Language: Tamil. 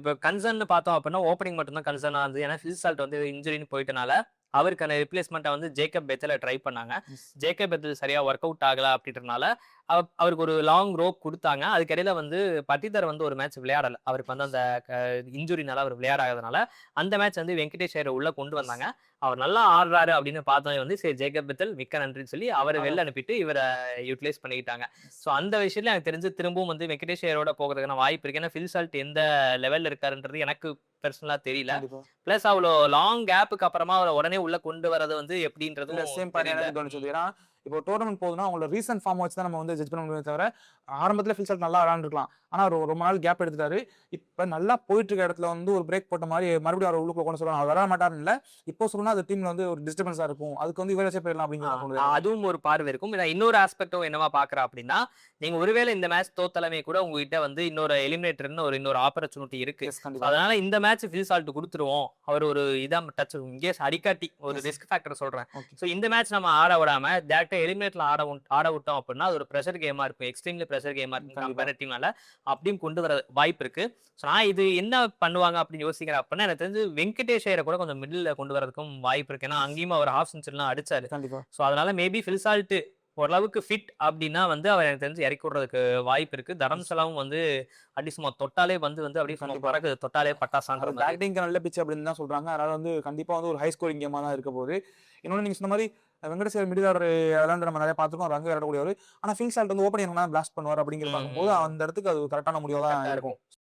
இப்போ கன்சர்ன் பார்த்தோம் அப்படின்னா ஓப்பனிங் மட்டும் தான் கன்சர்னா இருந்தது. ஏன்னா ஃபில் சால்ட் வந்து இன்ஜுரின்னு போயிட்டனால, அவருக்கான ரிப்ளேஸ்மெண்ட்டா வந்து ஜேக்கப் பெத்தல ட்ரை பண்ணாங்க. எஸ். ஜேக்கப் பெத்தல் சரியா ஒர்க் அவுட் ஆகல அப்படின்றனால, அவருக்கு ஒரு லாங் ரோப் குடுத்தாங்க. அதுக்கு இடையில வந்து பட்டிதர் வந்து ஒரு மேட்ச் விளையாடல. அவருக்கு வந்து அந்த இன்ஜுரினால அவர் விளையாடாதனால, அந்த மேட்ச் வந்து வெங்கடேஷ் ஐயர உள்ள கொண்டு எஸ். வந்தாங்க. அவர் நல்லா ஆடுறாரு அப்படின்னு பார்த்தோனே வந்து, சரி ஜேக்கப் பெத்தல் மிக்க நன்றின்னு சொல்லி அவர வெளில அனுப்பிட்டு இவர யுட்டிலைஸ் பண்ணிக்கிட்டாங்க. எஸ். ஸோ அந்த விஷயத்துல எனக்கு தெரிஞ்சு திரும்பவும் வந்து வெங்கடேஷ் ஐயரோட போகறதுக்கான வாய்ப்பு இருக்கு. ஏன்னா ஃபில் சால்ட் எந்த லெவல்ல இருக்காருன்றது எனக்கு பெர்சனலா தெரியல. கண்டிப்பா. பிளஸ் அவ்வளோ லாங் கேப்புக்கு அப்புறமா அவர உடனே உள்ள கொண்டு வரது வந்து இல்ல எப்படின்றதும் சேம் பாயிண்ட் தெரியல. எனக்கு தோணுச்சு. ஏன்னா, இப்போ டோர்னமென்ட் போகுதுன்னா, அவங்களோட ரீசென்ட் ஃபார்ம் வச்சு தான் நம்ம வந்து ஜட்ஜ் பண்ண முடியுமே தவிர, ஆரம்பத்தில ஃபில் சால்ட் நல்லா விளையாண்டுருக்கலாம். ஆனா ரொம்ப நாள் கேப் எடுத்துட்டாரு. இப்ப நல்லா போயிட்டு இருக்க இடத்துல வந்து ஒரு பிரேக் போட்ட மாரி மறுபடியும் அவர உள்ளுக்குள்ள கொண்டு சொல்லலாம். அவர் விளையாட மாட்டாருன்னு இல்ல. இப்போ சொல்லணும்னா அது டீம்ல வந்து ஒரு டிஸ்டர்பன்ஸா இருக்கும். அதுக்கு வந்து இவர வச்சே போயிடலாம் ஆ, அப்படிங்கிற தோணுது எனக்கு. அதுவும் ஒரு பார்வை இருக்கும். நான் இன்னொரு ஆஸ்பெக்டும் என்னவா பார்க்குறேன் அப்படின்னா, நீங்க ஒருவேளை இந்த மேட்ச் தோத்தாலுமே கூட உங்ககிட்ட வந்து இன்னொரு எலிமினேட்டர்ன்னு இன்னொரு ஆப்பர்ச்சுனிட்டி இருக்கு. எஸ் ஸோ கண்டிப்பா. அதனால இந்த மேட்ச் ஃபில் சால்ட் குடுத்துருவோம். அவர் ஒரு இதா டச் இன்கேஸ் அடிக்காட்டி ஒரு எஸ். ரிஸ்க் ஃபேக்டர் சொல்றேன். ஓகே. ஸோ இந்த மேட்ச் நம்ம ஆட விடாம டைரக்ட்டா எலிமினேட்டர்ல ஆட விட்டோம் அப்படின்னா, அது ஒரு பிரஷர் கேமா இருக்கும். எக்ஸ்ட்ரீம்லி பிரஷர் கேமா இருக்கும் கண்டிப்பா. கம்பேரிட்டிவ்னால. அப்படியும் கொண்டு வர வாய்ப்பு இருக்கு. ஸோ நான் இது என்ன பண்ணுவாங்க அப்படின்னு யோசிக்கிறேன் அப்படின்னா, எனக்கு தெரிஞ்சு வெங்கடேஷ் ஐயர கூட கொஞ்சம் மிடில்ல கொண்டு வரதுக்கும் வாய்ப்பு இருக்கு. ஏன்னா அங்கேயும் அவர் ஹாஃப் செஞ்சுரிலாம் அடிச்சாரு. கண்டிப்பா. ஸோ அதனால மேபி ஃபில் சால்ட் ஓரளவுக்கு ஃபிட் அப்டின்னா வந்து அவர் எனக்கு தெரிஞ்சு இறக்கி விடுறதுக்கு வாய்ப்பு இருக்கு. எஸ். தரம்சலாவும் வந்து அடி சும்மா தொட்டாலே வந்து அப்படியே சும்மா கண்டிப்பா. பறக்குது. தொட்டாலே பட்டாசான்ற அது மாரி. பேட்டிங்க்கு நல்ல பிட்ச் அப்படின்னு தான் சொல்றாங்க. அதனால வந்து கண்டிப்பா வந்து ஒரு ஹை ஸ்கோரிங் கேமா தான் இருக்க போகுது. இன்னொன்னு நீங்க சொன்ன மாரி வெங்கடேஷ் மிடில் ஆர்டர் விளையாண்டு நம்ம நெறைய பார்த்துருக்கோம். ரன் விளையாடக்கூடியவரு. ஆனா ஃபில் சால்ட் வந்து ஓப்பனிங் பிளாஸ்ட் பண்ணுவார் அப்படிங்கிற பார்க்கும்போது, ம். அந்த இடத்துக்கு அது கரெக்ட்டான முடிவா தான் கரெக்ட்டா இருக்கும். இருக்கும்.